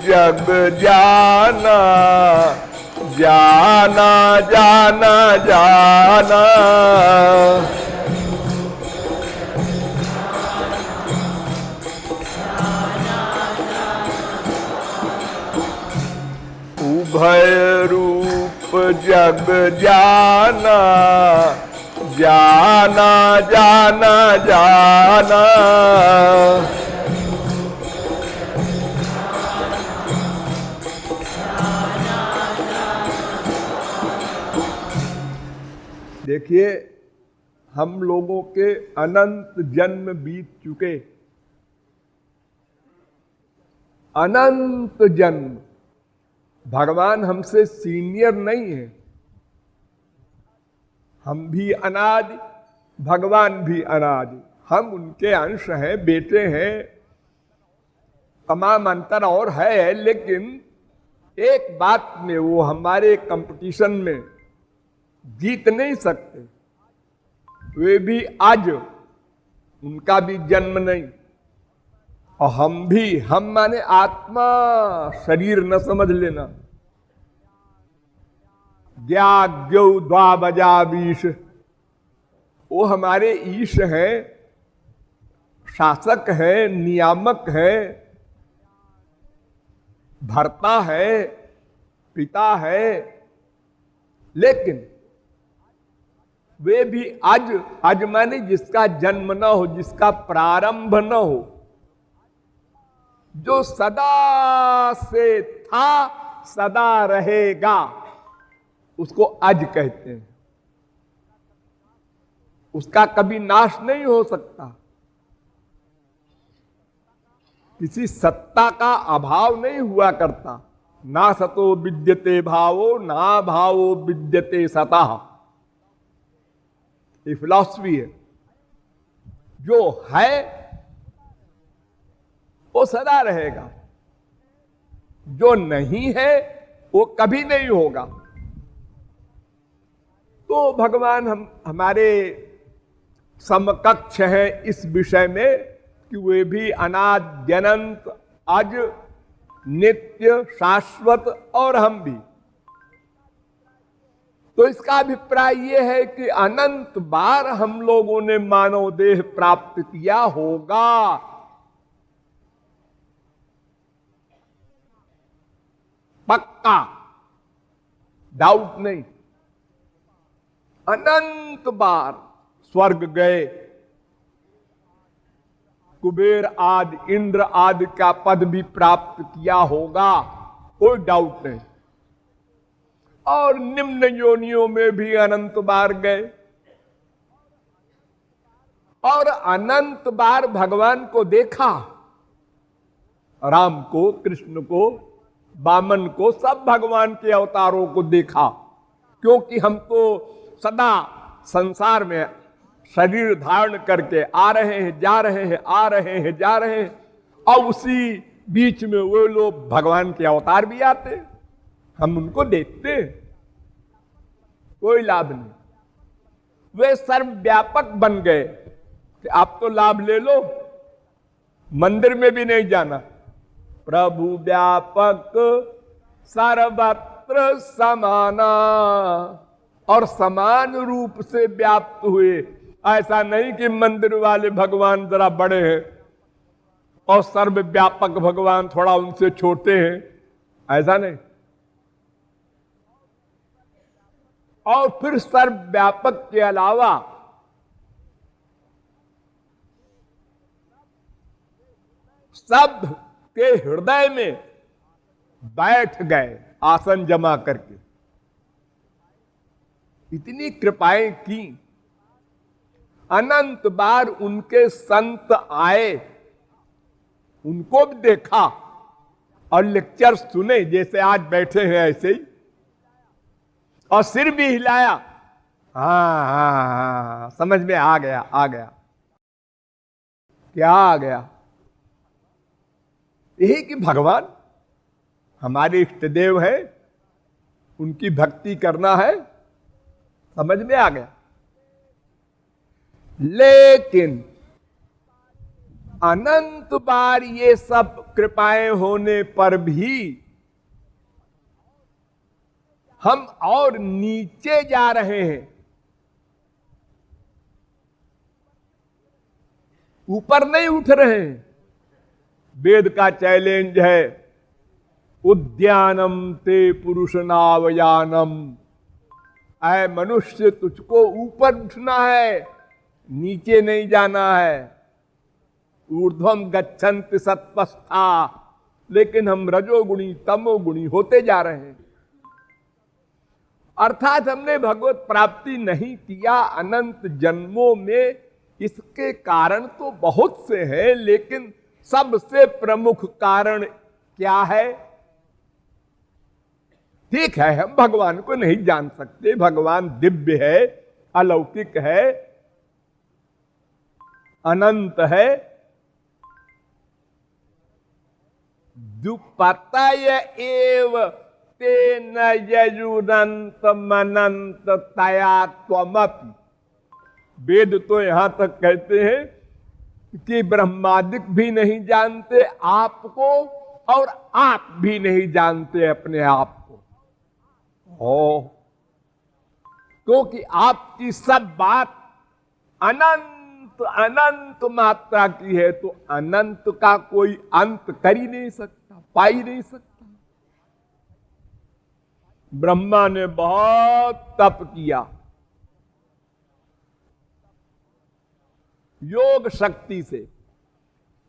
जग जाना, जाना जाना जाना। उभय रूप जग जाना, जाना जाना जाना। देखिए, हम लोगों के अनंत जन्म बीत चुके, अनंत जन्म। भगवान हमसे सीनियर नहीं है। हम भी अनादि, भगवान भी अनादि। हम उनके अंश हैं, बेटे हैं। तमाम अंतर और है, लेकिन एक बात में वो हमारे कंपटीशन में जीत नहीं सकते। वे भी आज, उनका भी जन्म नहीं। और हम भी, हम माने आत्मा, शरीर न समझ लेना। ज्ञाज्ञौ द्वाबजा बीश, वो हमारे ईश हैं, शासक है, नियामक है, भर्ता है, पिता है। लेकिन वे भी आज माने जिसका जन्म न हो, जिसका प्रारंभ न हो, जो सदा से था, सदा रहेगा, उसको आज कहते हैं। उसका कभी नाश नहीं हो सकता। किसी सत्ता का अभाव नहीं हुआ करता। ना सतो विद्यते भावो, ना भावो विद्यते सतः। ये फिलॉसफी है। जो है वो सदा रहेगा, जो नहीं है वो कभी नहीं होगा। तो भगवान हमारे समकक्ष हैं इस विषय में कि वे भी अनादि अनंत, अज, नित्य, शाश्वत, और हम भी। तो इसका अभिप्राय यह है कि अनंत बार हम लोगों ने मानव देह प्राप्त किया होगा। पक्का, डाउट नहीं। अनंत बार स्वर्ग गए, कुबेर आदि, इंद्र आदि का पद भी प्राप्त किया होगा, कोई डाउट नहीं। और निम्न योनियों में भी अनंत बार गए, और अनंत बार भगवान को देखा। राम को, कृष्ण को, वामन को, सब भगवान के अवतारों को देखा। क्योंकि हम तो सदा संसार में शरीर धारण करके आ रहे हैं, जा रहे हैं, आ रहे हैं, जा रहे हैं। और उसी बीच में वो लोग भगवान के अवतार भी आते, हम उनको देखते, कोई लाभ नहीं। वे सर्वव्यापक बन गए कि आप तो लाभ ले लो, मंदिर में भी नहीं जाना। प्रभु व्यापक सर्वत्र समाना, और समान रूप से व्याप्त हुए। ऐसा नहीं कि मंदिर वाले भगवान जरा बड़े हैं और सर्वव्यापक भगवान थोड़ा उनसे छोटे हैं, ऐसा नहीं। और फिर सर्वव्यापक के अलावा सब के हृदय में बैठ गए, आसन जमा करके। इतनी कृपाएं की। अनंत बार उनके संत आए, उनको भी देखा और लेक्चर सुने, जैसे आज बैठे हैं ऐसे ही, और सिर भी हिलाया। हाँ हाँ हाँ, समझ में आ गया, आ गया। क्या आ गया? यही कि भगवान हमारे इष्ट देव है, उनकी भक्ति करना है, समझ में आ गया। लेकिन अनंत बार ये सब कृपाएं होने पर भी हम और नीचे जा रहे हैं, ऊपर नहीं उठ रहे हैं। वेद का चैलेंज है, उद्यानम ते पुरुष नावयानम। ऐ मनुष्य, तुझको ऊपर उठना है, नीचे नहीं जाना है। ऊर्ध्वम गच्छन्ति सत्पस्था, लेकिन हम रजोगुणी तमोगुणी होते जा रहे हैं। अर्थात हमने भगवत प्राप्ति नहीं किया अनंत जन्मों में। इसके कारण तो बहुत से हैं, लेकिन सबसे प्रमुख कारण क्या है? ठीक है, हम भगवान को नहीं जान सकते, भगवान दिव्य है, अलौकिक है, अनंत है। दुपतय एव तेन यजुरंत मनंत तया त्वमपि। वेद तो यहां तक कहते हैं कि ब्रह्मादिक भी नहीं जानते आपको, और आप भी नहीं जानते अपने आप को। क्योंकि आपकी सब बात अनंत अनंत मात्रा की है, तो अनंत का कोई अंत कर ही नहीं सकता, पा ही नहीं सकता। ब्रह्मा ने बहुत तप किया, योग शक्ति से।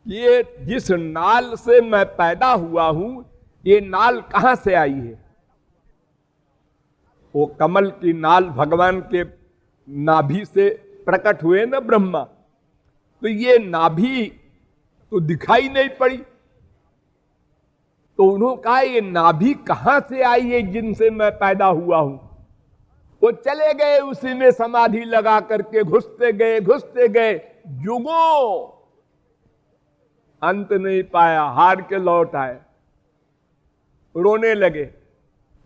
ये जिस नाल से मैं पैदा हुआ हूं, ये नाल कहां से आई है? वो कमल की नाल भगवान के नाभि से प्रकट हुए ना ब्रह्मा, तो ये नाभि तो दिखाई नहीं पड़ी। तो उन्होंने कहा ये नाभि कहां से आई है जिनसे मैं पैदा हुआ हूं? वो चले गए, उसी में समाधि लगा करके घुसते गए, युगों अंत नहीं पाया, हार के लौट आए, रोने लगे।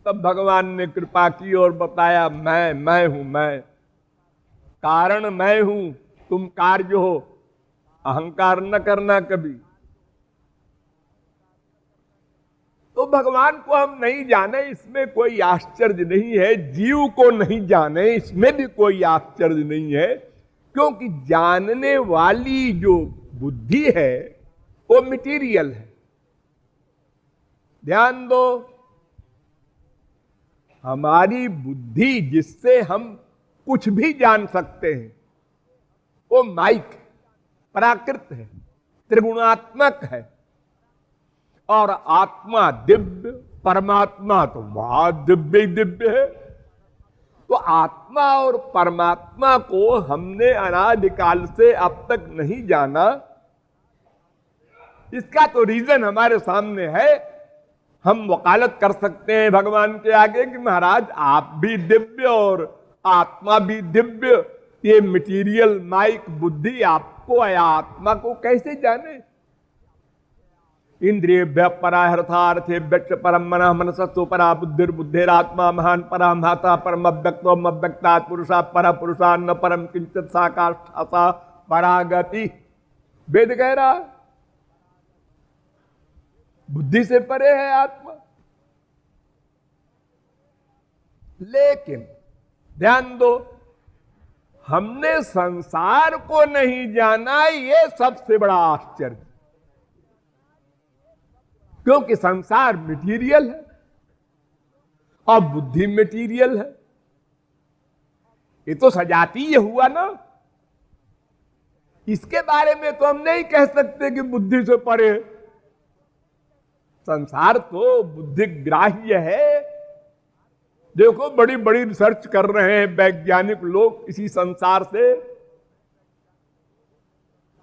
तब भगवान ने कृपा की और बताया, मैं हूं, मैं कारण, मैं हूं, तुम कार्य हो। अहंकार न करना कभी। तो भगवान को हम नहीं जाने, इसमें कोई आश्चर्य नहीं है। जीव को नहीं जाने, इसमें भी कोई आश्चर्य नहीं है, क्योंकि जानने वाली जो बुद्धि है वो मटीरियल है। ध्यान दो, हमारी बुद्धि जिससे हम कुछ भी जान सकते हैं वो माइक प्राकृत है, त्रिगुणात्मक है। और आत्मा दिव्य, परमात्मा तो महादिव्य दिव्य है। तो आत्मा और परमात्मा को हमने अनादिकाल से अब तक नहीं जाना। इसका तो रीजन हमारे सामने है। हम वकालत कर सकते हैं भगवान के आगे कि महाराज आप भी दिव्य और आत्मा भी दिव्य। ये मटीरियल माइक बुद्धि आपको या आत्मा को कैसे जाने? इंद्रियभ्य परा हर्थार्थे व्यक्ष परम मनः मनसस्तु परा बुद्धिर्बुद्धिरात्मा महान परा महता परम अव्यक्तम अव्यक्तात् पुरुषा पर पुरुषान्न परम किंचित सा काष्ठा सा परागति। वेद कह रहा है बुद्धि से परे है आत्मा। लेकिन ध्यान दो, हमने संसार को नहीं जाना, ये सबसे बड़ा आश्चर्य। क्योंकि संसार मटीरियल है और बुद्धि मटीरियल है। ये तो सजातीय हुआ ना। इसके बारे में तो हम नहीं कह सकते कि बुद्धि से परे है। संसार तो बुद्धिग्राह्य है। देखो बड़ी बड़ी रिसर्च कर रहे हैं वैज्ञानिक लोग इसी संसार से,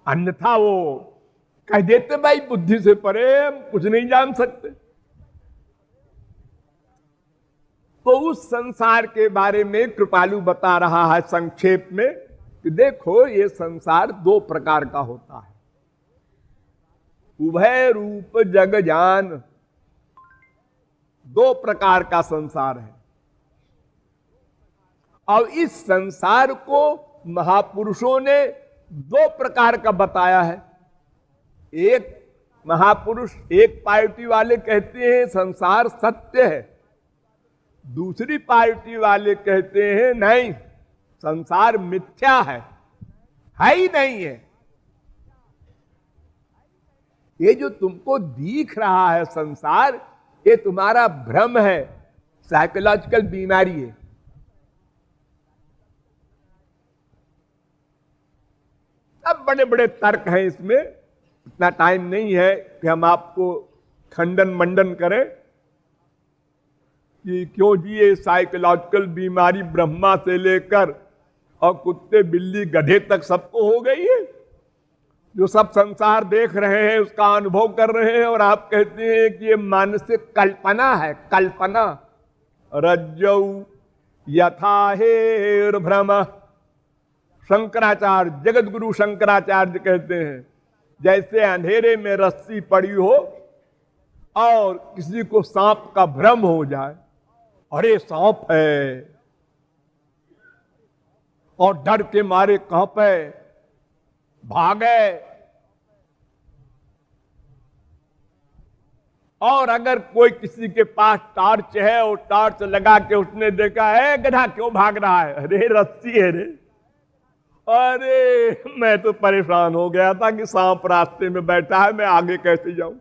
अन्यथा वो कह देते भाई बुद्धि से परे हम कुछ नहीं जान सकते। तो उस संसार के बारे में कृपालु बता रहा है संक्षेप में कि देखो ये संसार दो प्रकार का होता है। उभय रूप जग जान, दो प्रकार का संसार है। और इस संसार को महापुरुषों ने दो प्रकार का बताया है। एक महापुरुष, एक पार्टी वाले कहते हैं संसार सत्य है, दूसरी पार्टी वाले कहते हैं नहीं, संसार मिथ्या है ही नहीं है। ये जो तुमको दिख रहा है संसार, ये तुम्हारा भ्रम है, साइकोलॉजिकल बीमारी है। अब बड़े बड़े तर्क हैं इसमें, इतना टाइम नहीं है कि हम आपको खंडन मंडन करें कि क्यों जी ये साइकोलॉजिकल बीमारी ब्रह्मा से लेकर और कुत्ते बिल्ली गधे तक सबको हो गई है। जो सब संसार देख रहे हैं, उसका अनुभव कर रहे हैं, और आप कहते हैं कि ये मानसिक कल्पना है। कल्पना रज्जौ यथा हेर्भ्रम। शंकराचार्य, जगत गुरु शंकराचार्य कहते हैं जैसे अंधेरे में रस्सी पड़ी हो और किसी को सांप का भ्रम हो जाए, अरे सांप है, और डर के मारे कांपे, भागे, और अगर कोई किसी के पास टार्च है और टार्च लगा के उसने देखा है गधा क्यों भाग रहा है, अरे रस्सी है रे, अरे मैं तो परेशान हो गया था कि सांप रास्ते में बैठा है, मैं आगे कैसे जाऊं।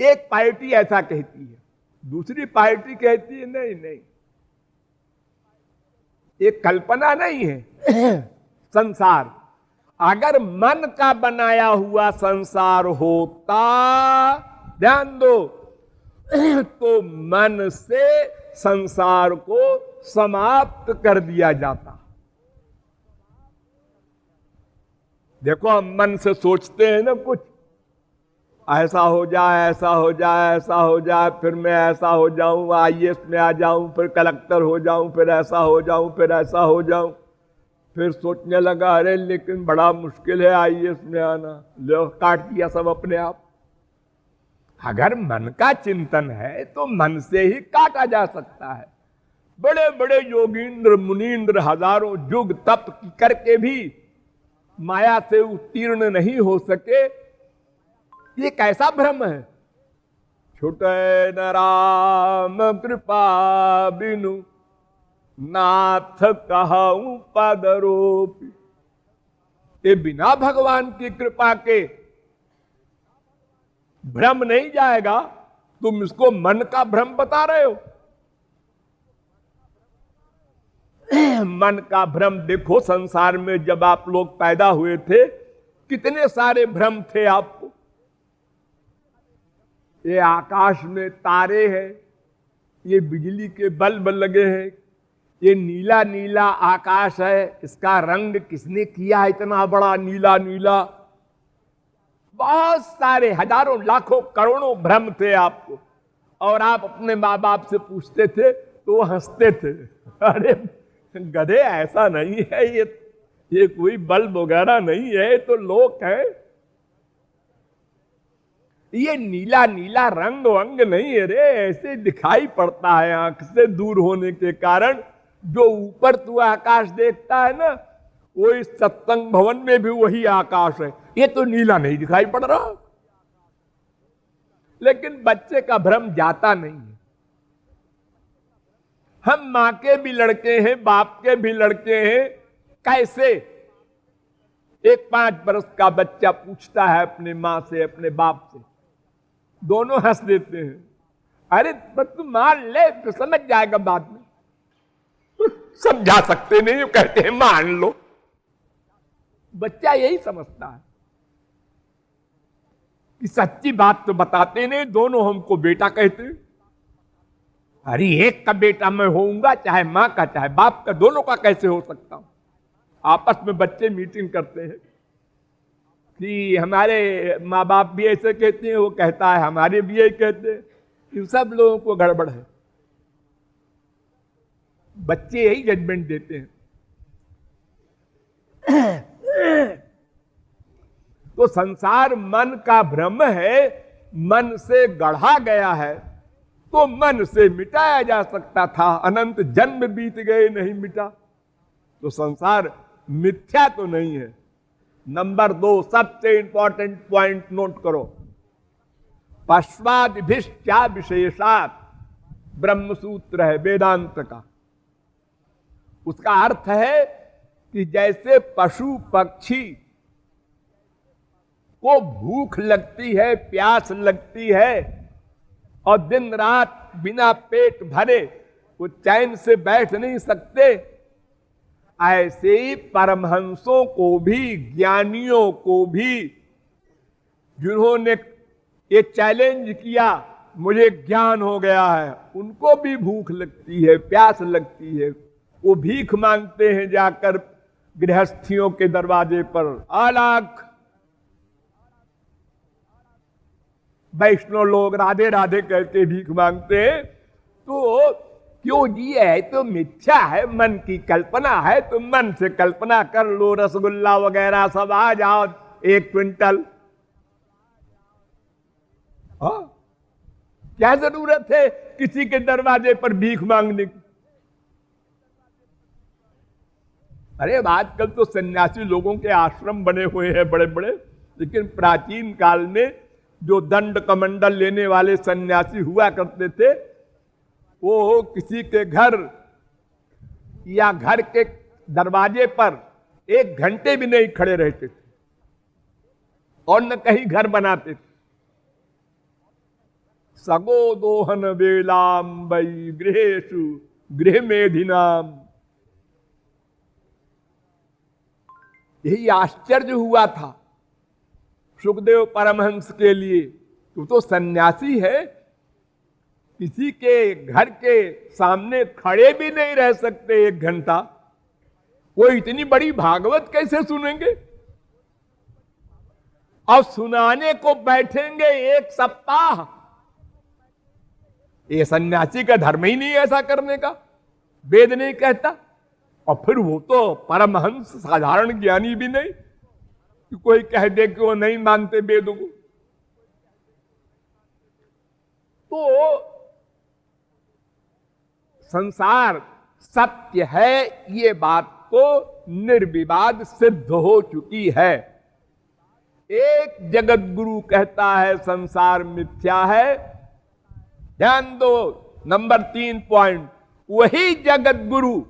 एक पार्टी ऐसा कहती है, दूसरी पार्टी कहती है नहीं नहीं, एक कल्पना नहीं है संसार। अगर मन का बनाया हुआ संसार होता, ध्यान दो, तो मन से संसार को समाप्त कर दिया जाता। देखो हम मन से सोचते हैं ना कुछ, ऐसा हो जाए, ऐसा हो जाए, ऐसा हो जाए, फिर मैं ऐसा हो जाऊं, IAS में आ जाऊं, फिर कलेक्टर हो जाऊं, फिर ऐसा हो जाऊं, फिर ऐसा हो जाऊं। फिर सोचने लगा अरे लेकिन बड़ा मुश्किल है IAS में आना, लो काट दिया सब अपने आप। अगर मन का चिंतन है तो मन से ही काटा जा सकता है। बड़े बड़े योगींद्र मुनींद्र हजारों युग तप करके भी माया से उत्तीर्ण नहीं हो सके। ये कैसा भ्रम है। छुटे न राम कृपा बिनु नाथ कहूं पदरोपी। ये बिना भगवान की कृपा के भ्रम नहीं जाएगा। तुम इसको मन का भ्रम बता रहे हो। मन का भ्रम देखो, संसार में जब आप लोग पैदा हुए थे कितने सारे भ्रम थे आपको। ये आकाश में तारे हैं, ये बिजली के बल्ब लगे हैं, ये नीला नीला आकाश है, इसका रंग किसने किया इतना बड़ा नीला नीला। बहुत सारे हजारों लाखों करोड़ों भ्रम थे आपको। और आप अपने माँ बाप से पूछते थे तो वो हंसते थे, अरे गधे ऐसा नहीं है, ये कोई बल्ब वगैरह नहीं है, तो लोक है। ये नीला नीला रंग वंग नहीं है रे, ऐसे दिखाई पड़ता है आंख से दूर होने के कारण। जो ऊपर तू आकाश देखता है ना, वो इस सत्संग भवन में भी वही आकाश है, ये तो नीला नहीं दिखाई पड़ रहा। लेकिन बच्चे का भ्रम जाता नहीं है। हम मां के भी लड़के हैं, बाप के भी लड़के हैं। कैसे? एक 5 वर्ष का बच्चा पूछता है अपने मां से, अपने बाप से, दोनों हंस देते हैं। अरे तू मान ले तो समझ जाएगा बाद में। समझा सकते नहीं, कहते हैं मान लो। बच्चा यही समझता है कि सच्ची बात तो बताते नहीं, दोनों हमको बेटा कहते हैं। अरे एक का बेटा मैं होऊंगा, चाहे मां का चाहे बाप का, दोनों का कैसे हो सकता हूं। आपस में बच्चे मीटिंग करते हैं कि हमारे माँ बाप भी ऐसे कहते हैं, वो कहता है हमारे भी यही कहते हैं। इन सब लोगों को गड़बड़ है। बच्चे यही जजमेंट देते हैं। तो संसार मन का भ्रम है, मन से गढ़ा गया है, तो मन से मिटाया जा सकता था। अनंत जन्म बीत गए नहीं मिटा। तो संसार मिथ्या तो नहीं है, नंबर 2 सबसे इंपॉर्टेंट पॉइंट नोट करो, पश्वादिभिश्चा विशेषात ब्रह्मसूत्र है वेदांत का। उसका अर्थ है कि जैसे पशु पक्षी को भूख लगती है, प्यास लगती है और दिन रात बिना पेट भरे वो चैन से बैठ नहीं सकते, ऐसे ही परमहंसों को भी, ज्ञानियों को भी, जिन्होंने ये चैलेंज किया मुझे ज्ञान हो गया है, उनको भी भूख लगती है, प्यास लगती है। वो भीख मांगते हैं जाकर गृहस्थियों के दरवाजे पर। अलग वैष्णव लोग राधे राधे कहते भीख मांगते हैं। तो क्यों जी, है तो मिथ्या है, मन की कल्पना है, तो मन से कल्पना कर लो, रसगुल्ला वगैरह सब आ जाओ 1 क्विंटल। हाँ, क्या जरूरत है किसी के दरवाजे पर भीख मांगने की? अरे आजकल तो सन्यासी लोगों के आश्रम बने हुए हैं बड़े बड़े, लेकिन प्राचीन काल में जो दंड कमंडल लेने वाले सन्यासी हुआ करते थे, वो किसी के घर या घर के दरवाजे पर 1 घंटे भी नहीं खड़े रहते थे और न कहीं घर बनाते थे। सगो दोहन वेलाम वै गृहेषु गृह मेधिनाम। यही आश्चर्य हुआ था सुखदेव परमहंस के लिए। तो सन्यासी है, किसी के घर के सामने खड़े भी नहीं रह सकते 1 घंटा, वो इतनी बड़ी भागवत कैसे सुनेंगे? और सुनाने को बैठेंगे 1 सप्ताह। ये सन्यासी का धर्म ही नहीं ऐसा करने का, वेद नहीं कहता। और फिर वो तो परमहंस साधारण ज्ञानी भी नहीं कि कोई कह दे कि वो नहीं मानते वेदों को। तो संसार सत्य है, ये बात तो निर्विवाद सिद्ध हो चुकी है। एक जगत गुरु कहता है संसार मिथ्या है। ध्यान दो, नंबर 3 पॉइंट, वही जगत गुरु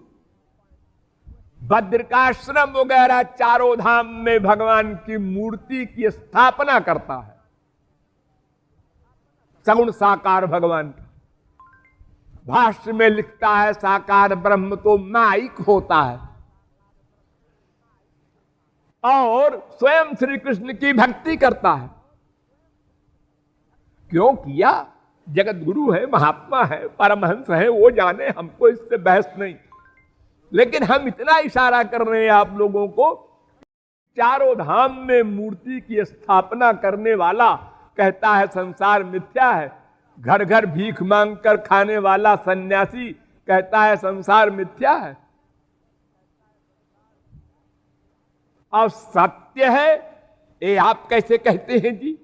बद्रिकाश्रम वगैरह चारों धाम में भगवान की मूर्ति की स्थापना करता है, सगुण साकार भगवान का। भाष्य में लिखता है साकार ब्रह्म तो माइक होता है, और स्वयं श्री कृष्ण की भक्ति करता है। क्यों किया? जगत गुरु है, महात्मा है, परमहंस है, वो जाने, हमको इससे बहस नहीं। लेकिन हम इतना इशारा कर रहे हैं आप लोगों को, चारों धाम में मूर्ति की स्थापना करने वाला कहता है संसार मिथ्या है। घर घर भीख मांग कर खाने वाला सन्यासी कहता है संसार मिथ्या है। और सत्य है, ये आप कैसे कहते हैं जी?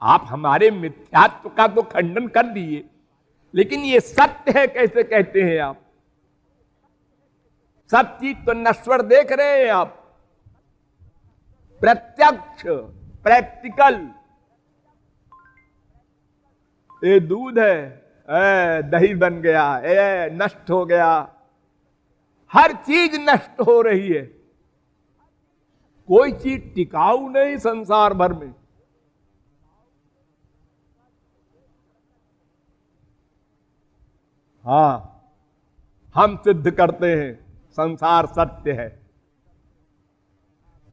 आप हमारे मिथ्यात्व का तो खंडन कर दिए, लेकिन ये सत्य है कैसे कहते हैं आप? सब चीज तो नश्वर देख रहे हैं आप, प्रत्यक्ष, प्रैक्टिकल। ये दूध है, दही बन गया, नष्ट हो गया, हर चीज नष्ट हो रही है, कोई चीज टिकाऊ नहीं संसार भर में। हां, हम सिद्ध करते हैं संसार सत्य है।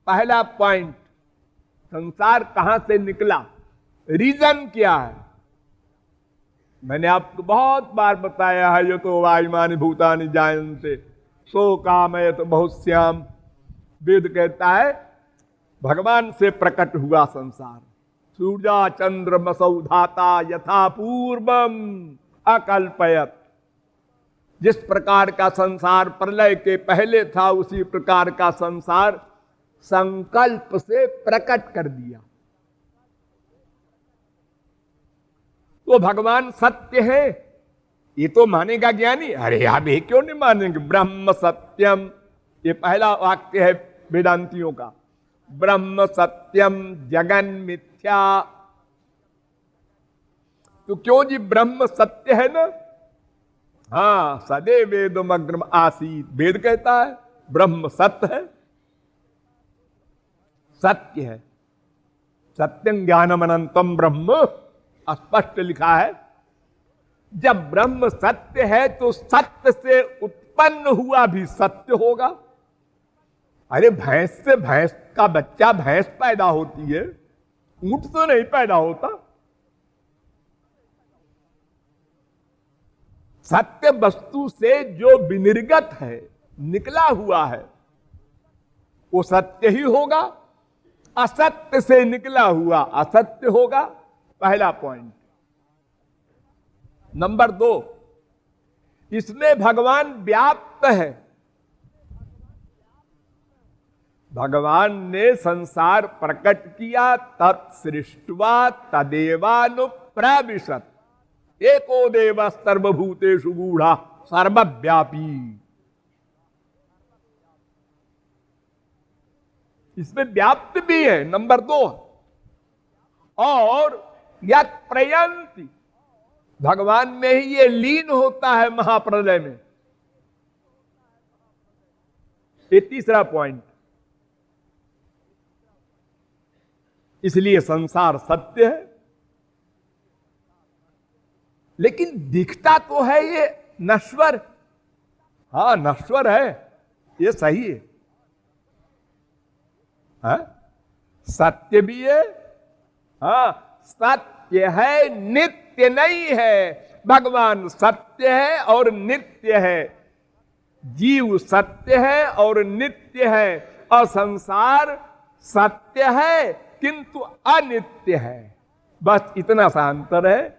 पहला पॉइंट, संसार कहां से निकला, रीजन क्या है? मैंने आपको बहुत बार बताया है, ये तो वायुमानि भूतानि जायन्ते सो कामयत बहुश्याम। वेद कहता है भगवान से प्रकट हुआ संसार। सूर्या चंद्रमसौ धाता यथा पूर्वम अकल्पयत। जिस प्रकार का संसार प्रलय के पहले था, उसी प्रकार का संसार संकल्प से प्रकट कर दिया। तो भगवान सत्य है, ये तो मानेगा ज्ञानी। अरे आप ये क्यों नहीं मानेंगे? ब्रह्म सत्यम, ये पहला वाक्य है वेदांतियों का। ब्रह्म सत्यम जगन मिथ्या। तो क्यों जी, ब्रह्म सत्य है ना। हाँ, सदैव वेदमग्रम आसीत, वेद कहता है ब्रह्म सत्य है, सत्य है। सत्यं ज्ञानम अनंतम ब्रह्म, स्पष्ट लिखा है। जब ब्रह्म सत्य है तो सत्य से उत्पन्न हुआ भी सत्य होगा। अरे भैंस से भैंस का बच्चा भैंस पैदा होती है, ऊंट तो नहीं पैदा होता। सत्य वस्तु से जो विनिर्गत है, निकला हुआ है, वो सत्य ही होगा। असत्य से निकला हुआ असत्य होगा। पहला पॉइंट। नंबर 2, इसमें भगवान व्याप्त है। भगवान ने संसार प्रकट किया, तत्सृष्ट्वा तदेवानुप्रविशत्, एको देव सर्वभूतेषु गूढ़ा सर्वव्यापी। इसमें व्याप्त भी है। नंबर 2, और यत् प्रयंति, भगवान में ही ये लीन होता है महाप्रलय में। ये तीसरा पॉइंट। इसलिए संसार सत्य है, लेकिन दिखता तो है ये नश्वर। हाँ, नश्वर है, ये सही है। हाँ? सत्य भी है। हाँ, सत्य है, नित्य नहीं है। भगवान सत्य है और नित्य है, जीव सत्य है और नित्य है, और संसार सत्य है किंतु अनित्य है। बस इतना सा अंतर है।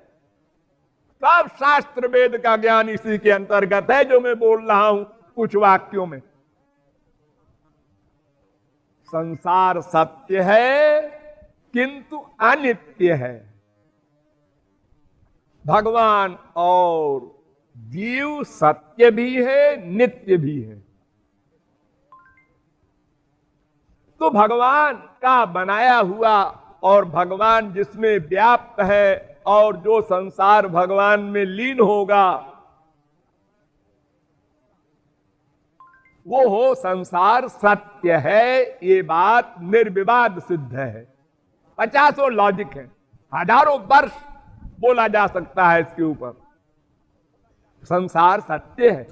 सब शास्त्र वेद का ज्ञान इसी के अंतर्गत है जो मैं बोल रहा हूं कुछ वाक्यों में। संसार सत्य है किंतु अनित्य है। भगवान और जीव सत्य भी है, नित्य भी है। तो भगवान का बनाया हुआ और भगवान जिसमें व्याप्त है, और जो संसार भगवान में लीन होगा, वो हो संसार सत्य है। ये बात निर्विवाद सिद्ध है। 50 लॉजिक है, हजारों वर्ष बोला जा सकता है इसके ऊपर। संसार सत्य है।